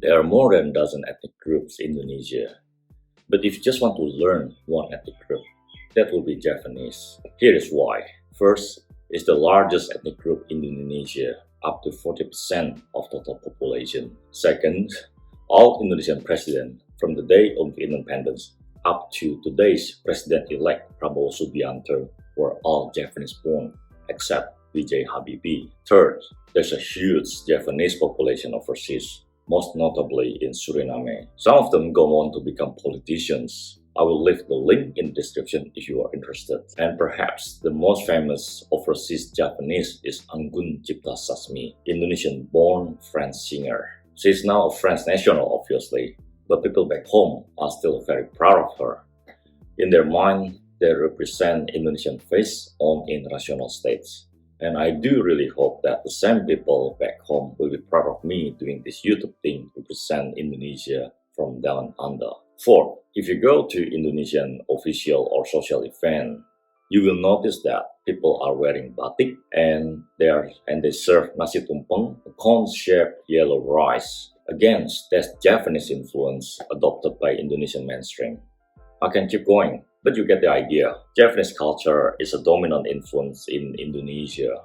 There are more than a dozen ethnic groups in Indonesia. But if you just want to learn one ethnic group, that will be Javanese. Here is why. First, it's the largest ethnic group in Indonesia, up to 40% of total population. Second, all Indonesian presidents from the day of independence up to today's president-elect Prabowo Subianto were all Javanese born, except B.J. Habibie. Third, there's a huge Javanese population overseas, most notably in Suriname. Some of them go on to become politicians. I will leave the link in the description if you are interested. And perhaps the most famous overseas Javanese is Anggun Cipta Sasmi, Indonesian-born French singer. She is now a French national, obviously, but people back home are still very proud of her. In their mind, they represent Indonesian face on international stage. And I do really hope that the same people back home will be proud of me doing this YouTube thing to represent Indonesia from down under. Fourth, if you go to Indonesian official or social event, you will notice that people are wearing batik and they serve nasi tumpeng, a cone-shaped yellow rice. Again, that's Javanese influence adopted by Indonesian mainstream. I can keep going, but you get the idea. Javanese culture is a dominant influence in Indonesia.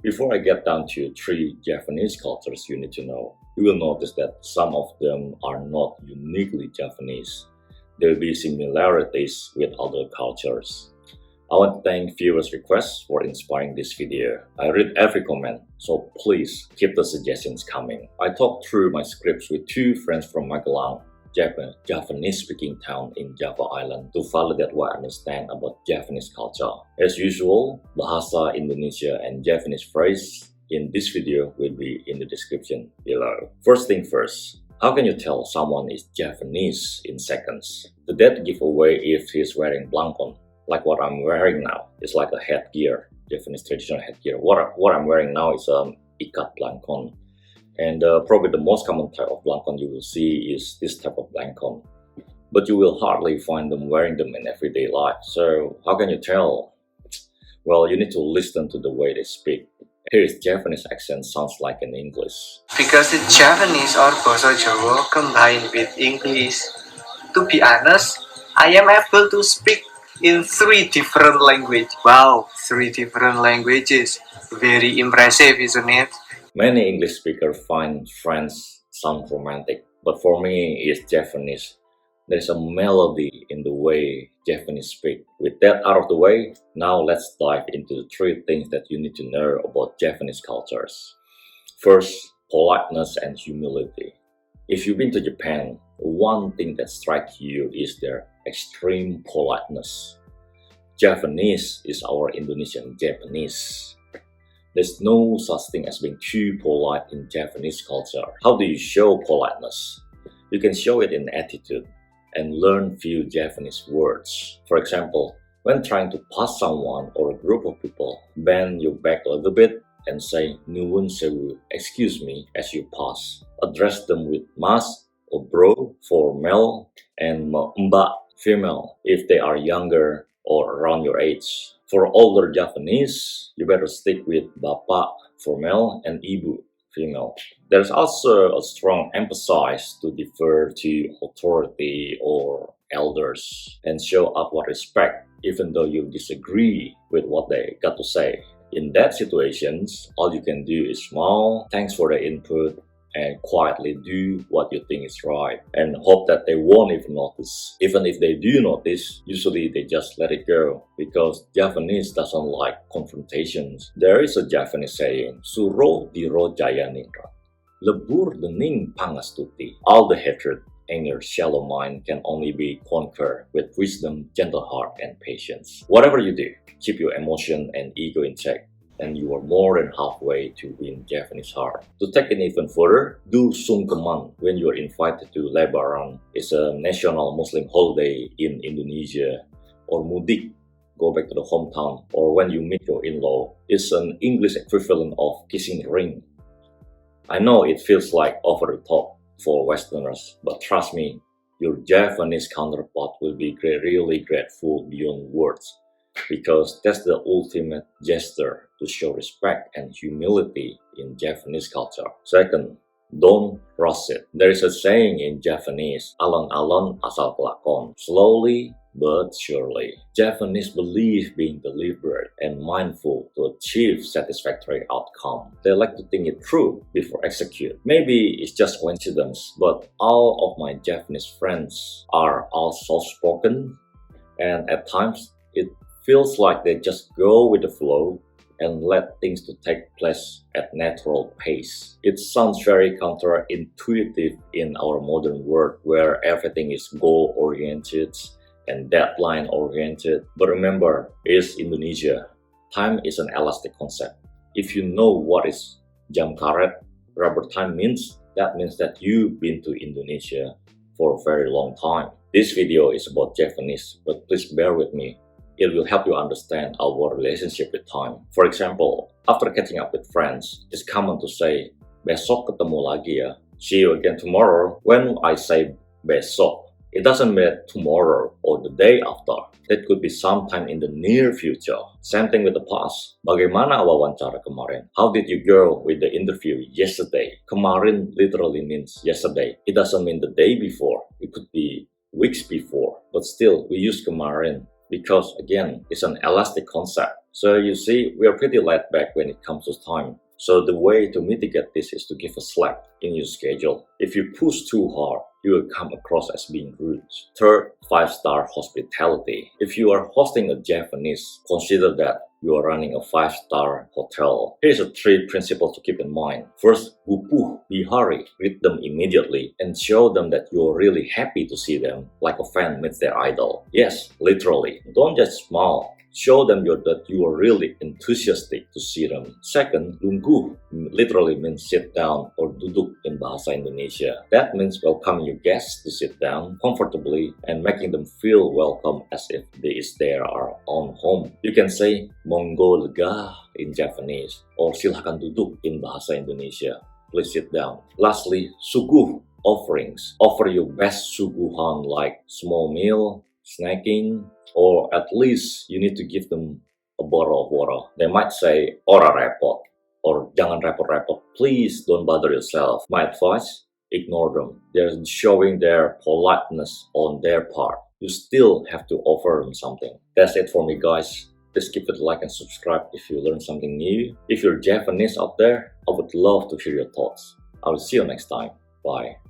Before I get down to 3 Javanese cultures you need to know, you will notice that some of them are not uniquely Javanese. There will be similarities with other cultures. I want to thank viewers' requests for inspiring this video. I read every comment, so please keep the suggestions coming. I talked through my scripts with 2 friends from Magelang, Javanese-speaking town in Java Island, to validate what I understand about Javanese culture. As usual, Bahasa, Indonesia, and Javanese phrase in this video will be in the description below. First thing first, how can you tell someone is Javanese in seconds? The date give away if he's wearing blankon, like what I'm wearing now. It's like a headgear, Javanese traditional headgear. What I'm wearing now is ikat blankon. And probably the most common type of blankon you will see is this type of blankon. But you will hardly find them wearing them in everyday life. So how can you tell? Well, you need to listen to the way they speak. Here's Javanese accent sounds like in English. Because it's Javanese or Bahasa Jawa combined with English. To be honest, I am able to speak in 3 different languages. Wow, 3 different languages. Very impressive, isn't it? Many English speakers find French sound romantic, but for me, it's Javanese. There's a melody in the way Javanese speak. With that out of the way, now let's dive into the 3 things that you need to know about Javanese cultures. First, politeness and humility. If you've been to Japan, one thing that strikes you is their extreme politeness. Javanese is our Indonesian Japanese. There's no such thing as being too polite in Javanese culture. How do you show politeness? You can show it in attitude and learn few Javanese words. For example, when trying to pass someone or a group of people, bend your back a little bit and say "Nuwun sewu," excuse me, as you pass. Address them with mas or bro for male and mbak female if they are younger or around your age. For older Javanese, you better stick with bapak for male and ibu female. There's also a strong emphasis to defer to authority or elders and show upward respect even though you disagree with what they got to say. In that situations, all you can do is smile, thanks for the input, and quietly do what you think is right and hope that they won't even notice. Even if they do notice, usually they just let it go because Javanese doesn't like confrontations. There is a Javanese saying, "Suro diro jaya ningrat, lebur dening pangastuti." All the hatred, anger, shallow mind can only be conquered with wisdom, gentle heart, and patience. Whatever you do, keep your emotion and ego in check, and you are more than halfway to win Javanese heart. To take it even further, do sungkeman when you are invited to Lebaran. It's a national Muslim holiday in Indonesia. Or mudik, go back to the hometown. Or when you meet your in-law, it's an English equivalent of kissing ring. I know it feels like over the top for Westerners, but trust me, your Javanese counterpart will be really grateful beyond words, because that's the ultimate gesture to show respect and humility in Javanese culture. Second, Don't rush it. There is a saying in Javanese, alon-alon asal kelakon, slowly but surely. Javanese believe being deliberate and mindful to achieve satisfactory outcome. They like to think it through before execute. Maybe it's just coincidence, but all of my Javanese friends are all soft-spoken, and at times it feels like they just go with the flow and let things to take place at natural pace. It sounds very counterintuitive in our modern world where everything is goal-oriented and deadline-oriented. But remember, it's Indonesia. Time is an elastic concept. If you know what is jam karet, rubber time means, that means that you've been to Indonesia for a very long time. This video is about Javanese, but please bear with me. It will help you understand our relationship with time. For example, after catching up with friends, it's common to say, besok ketemu lagi ya. See you again tomorrow. When I say besok, it doesn't mean tomorrow or the day after. That could be sometime in the near future. Same thing with the past. Bagaimana wawancara kemarin? How did you go with the interview yesterday? Kemarin literally means yesterday. It doesn't mean the day before. It could be weeks before. But still, we use kemarin because, again, it's an elastic concept. So you see, we are pretty laid back when it comes to time. So the way to mitigate this is to give a slack in your schedule. If you push too hard, you will come across as being rude. Third, 5-star hospitality. If you are hosting a Javanese, consider that you are running a 5-star hotel. Here's a 3 principles to keep in mind. First, gupuh, be hurry. Greet them immediately and show them that you're really happy to see them, like a fan meets their idol. Yes, literally. Don't just smile. Show them that you are really enthusiastic to see them. Second, lungguh literally means sit down or duduk in Bahasa Indonesia. That means welcoming your guests to sit down comfortably and making them feel welcome as if they is their own home. You can say monggo lega in Javanese or silahkan duduk in Bahasa Indonesia. Please sit down. Lastly, suguh, offerings. Offer your best suguhan like small meal, snacking, or at least you need to give them a bottle of water. They might say, ora repot, or jangan repot-repot. Please don't bother yourself. My advice, ignore them. They're showing their politeness on their part. You still have to offer them something. That's it for me, guys. Please give it a like and subscribe if you learned something new. If you're Javanese out there, I would love to hear your thoughts. I will see you next time. Bye.